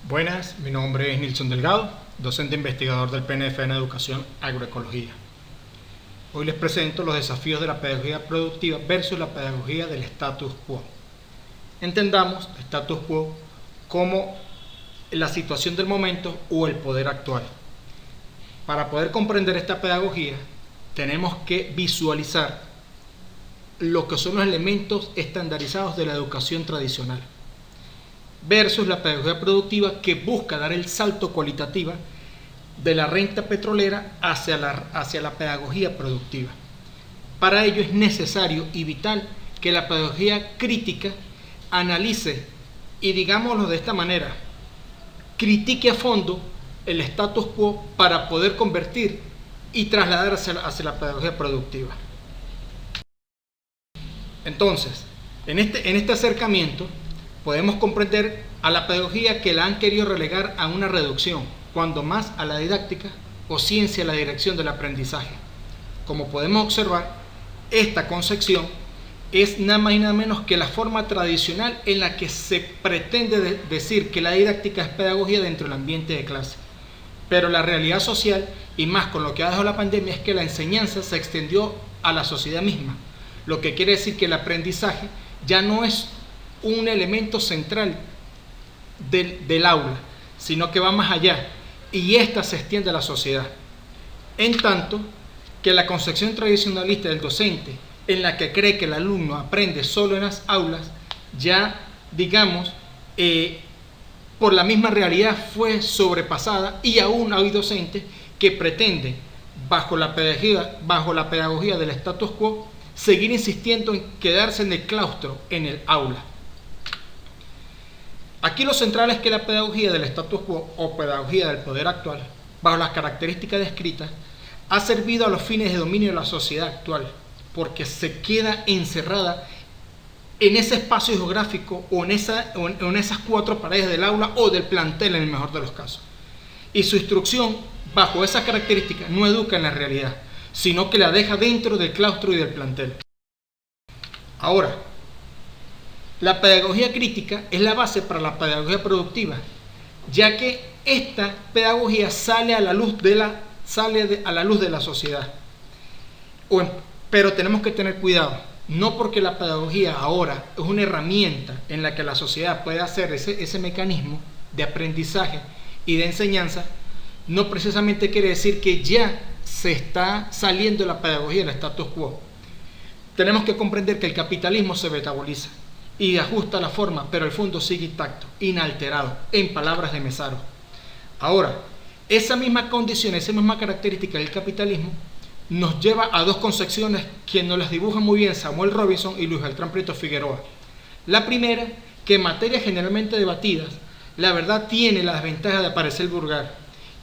Buenas, mi nombre es Nilson Delgado, docente investigador del PNF en Educación Agroecología. Hoy les presento los desafíos de la pedagogía productiva versus la pedagogía del status quo. Entendamos status quo como la situación del momento o el poder actual. Para poder comprender esta pedagogía, tenemos que visualizar lo que son los elementos estandarizados de la educación tradicional versus la pedagogía productiva, que busca dar el salto cualitativo de la renta petrolera hacia la pedagogía productiva. Para ello es necesario y vital que la pedagogía crítica analice y, digámoslo de esta manera, critique a fondo el status quo para poder convertir y trasladar hacia la pedagogía productiva. Entonces, en este acercamiento podemos comprender a la pedagogía que la han querido relegar a una reducción, cuando más a la didáctica o ciencia a la dirección del aprendizaje. Como podemos observar, esta concepción es nada más y nada menos que la forma tradicional en la que se pretende decir que la didáctica es pedagogía dentro del ambiente de clase. Pero la realidad social, y más con lo que ha dejado la pandemia, es que la enseñanza se extendió a la sociedad misma, lo que quiere decir que el aprendizaje ya no es un elemento central del aula, sino que va más allá, y esta se extiende a la sociedad. En tanto que la concepción tradicionalista del docente, en la que cree que el alumno aprende solo en las aulas, ya, digamos, por la misma realidad fue sobrepasada, y aún hay docentes que pretenden, bajo la pedagogía del status quo, seguir insistiendo en quedarse en el claustro, en el aula. Aquí lo central es que la pedagogía del status quo o pedagogía del poder actual, bajo las características descritas, ha servido a los fines de dominio de la sociedad actual, porque se queda encerrada en ese espacio geográfico o en esas cuatro paredes del aula o del plantel, en el mejor de los casos. Y su instrucción, bajo esas características, no educa en la realidad, sino que la deja dentro del claustro y del plantel. Ahora, la pedagogía crítica es la base para la pedagogía productiva, ya que esta pedagogía sale a la luz de la sociedad. Pero tenemos que tener cuidado, no porque la pedagogía ahora es una herramienta en la que la sociedad puede hacer ese mecanismo de aprendizaje y de enseñanza, no precisamente quiere decir que ya se está saliendo de la pedagogía del status quo. Tenemos que comprender que el capitalismo se metaboliza y ajusta la forma, pero el fondo sigue intacto, inalterado, en palabras de Mesaro. Ahora, esa misma condición, esa misma característica del capitalismo nos lleva a dos concepciones que nos las dibujan muy bien Samuel Robinson y Luis Beltrán Prieto Figueroa. La primera, que en materias generalmente debatidas, la verdad tiene la desventaja de parecer vulgar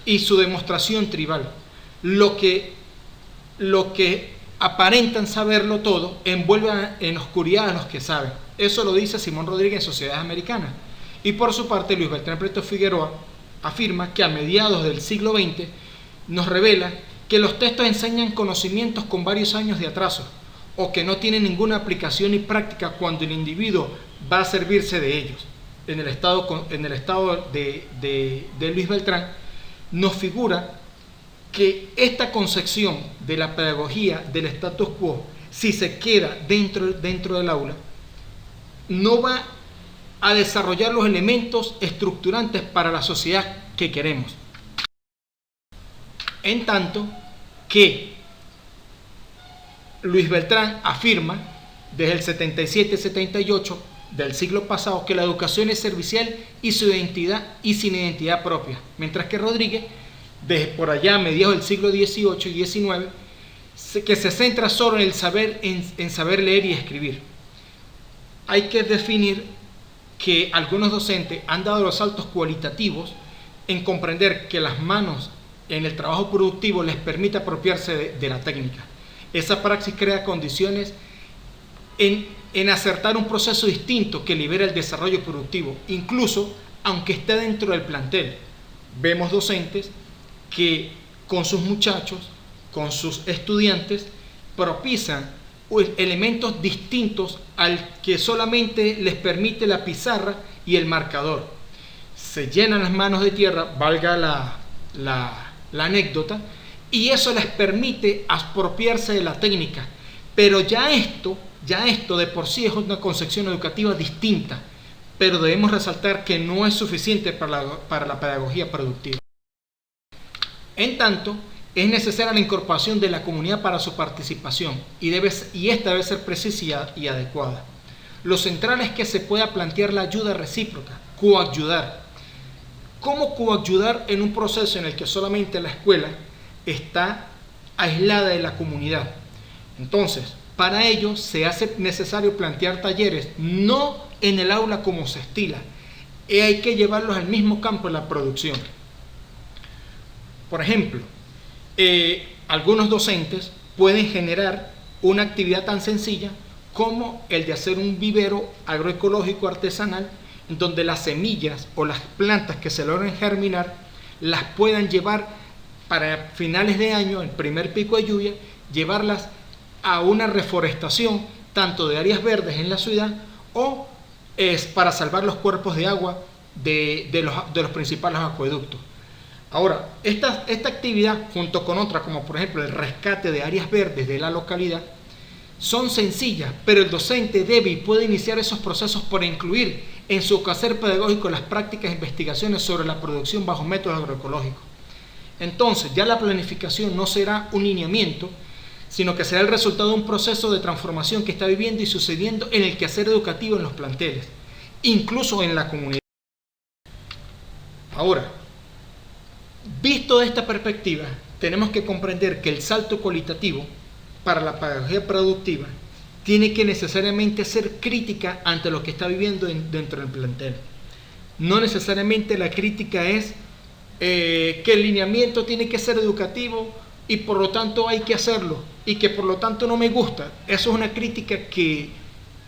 y su demostración tribal. Lo que aparentan saberlo todo envuelve en oscuridad a los que saben. Eso lo dice Simón Rodríguez en Sociedades Americanas. Y por su parte, Luis Beltrán Prieto Figueroa afirma que a mediados del siglo XX nos revela que los textos enseñan conocimientos con varios años de atraso, o que no tienen ninguna aplicación y práctica cuando el individuo va a servirse de ellos. En el estado de Luis Beltrán nos figura que esta concepción de la pedagogía del status quo, si se queda dentro del aula, no va a desarrollar los elementos estructurantes para la sociedad que queremos. En tanto que Luis Beltrán afirma desde el 77-78 del siglo pasado que la educación es servicial y sin identidad propia, mientras que Rodríguez, desde por allá a mediados del siglo XVIII y XIX, que se centra solo en el saber, en saber leer y escribir. Hay que definir que algunos docentes han dado los saltos cualitativos en comprender que las manos en el trabajo productivo les permite apropiarse de la técnica. Esa praxis crea condiciones en acertar un proceso distinto que libera el desarrollo productivo, incluso aunque esté dentro del plantel. Vemos docentes que con sus muchachos, con sus estudiantes, propician elementos distintos al que solamente les permite la pizarra y el marcador. se llenan las manos de tierra, valga la anécdota, y eso les permite apropiarse de la técnica. Pero ya esto de por sí es una concepción educativa distinta, pero debemos resaltar que no es suficiente para la pedagogía productiva. En tanto, es necesaria la incorporación de la comunidad para su participación y esta debe ser precisa y adecuada. Lo central es que se pueda plantear la ayuda recíproca, coayudar. ¿Cómo coayudar en un proceso en el que solamente la escuela está aislada de la comunidad? Entonces, para ello se hace necesario plantear talleres, no en el aula como se estila, hay que llevarlos al mismo campo de la producción. Por ejemplo, algunos docentes pueden generar una actividad tan sencilla como el de hacer un vivero agroecológico artesanal, donde las semillas o las plantas que se logren germinar las puedan llevar para finales de año, el primer pico de lluvia, llevarlas a una reforestación tanto de áreas verdes en la ciudad o es para salvar los cuerpos de agua de los principales acueductos. Ahora, esta actividad junto con otras como por ejemplo el rescate de áreas verdes de la localidad son sencillas, pero el docente debe y puede iniciar esos procesos por incluir en su quehacer pedagógico las prácticas e investigaciones sobre la producción bajo métodos agroecológicos. Entonces, ya la planificación no será un lineamiento, sino que será el resultado de un proceso de transformación que está viviendo y sucediendo en el quehacer educativo en los planteles, incluso en la comunidad. Ahora, visto de esta perspectiva, tenemos que comprender que el salto cualitativo para la pedagogía productiva tiene que necesariamente ser crítica ante lo que está viviendo dentro del plantel. No necesariamente la crítica es que el lineamiento tiene que ser educativo y por lo tanto hay que hacerlo y que por lo tanto no me gusta. Eso es una crítica que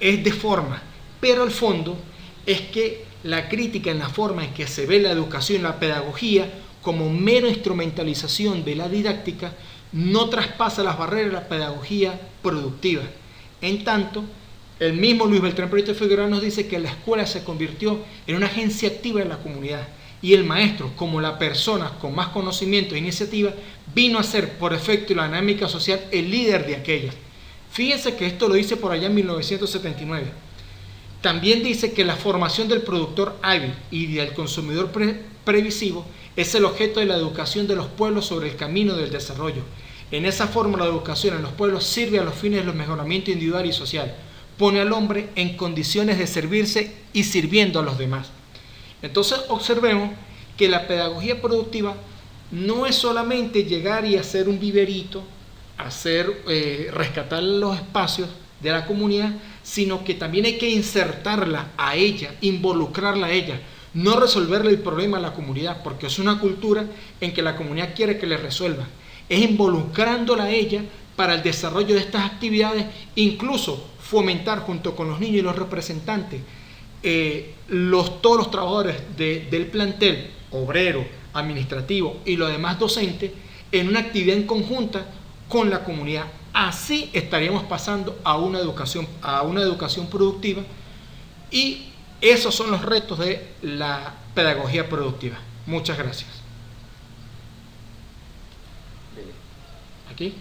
es de forma, pero el fondo es que la crítica en la forma en que se ve la educación, la pedagogía, como mera instrumentalización de la didáctica, no traspasa las barreras de la pedagogía productiva. En tanto, el mismo Luis Beltrán Prieto Figueroa nos dice que la escuela se convirtió en una agencia activa de la comunidad y el maestro, como la persona con más conocimiento e iniciativa, vino a ser, por efecto de la dinámica social, el líder de aquella. Fíjense que esto lo dice por allá en 1979. También dice que la formación del productor hábil y del consumidor previsivo es el objeto de la educación de los pueblos sobre el camino del desarrollo. En esa forma, la educación en los pueblos sirve a los fines del mejoramiento individual y social. Pone al hombre en condiciones de servirse y sirviendo a los demás. Entonces observemos que la pedagogía productiva no es solamente llegar y hacer un viverito, rescatar los espacios de la comunidad, sino que también hay que insertarla a ella, involucrarla a ella, no resolverle el problema a la comunidad, porque es una cultura en que la comunidad quiere que le resuelva. Es involucrándola a ella para el desarrollo de estas actividades, incluso fomentar junto con los niños y los representantes, todos los trabajadores del plantel, obrero, administrativo y los demás docentes, en una actividad en conjunta con la comunidad. Así estaríamos pasando a una educación productiva y esos son los retos de la pedagogía productiva. Muchas gracias. Aquí.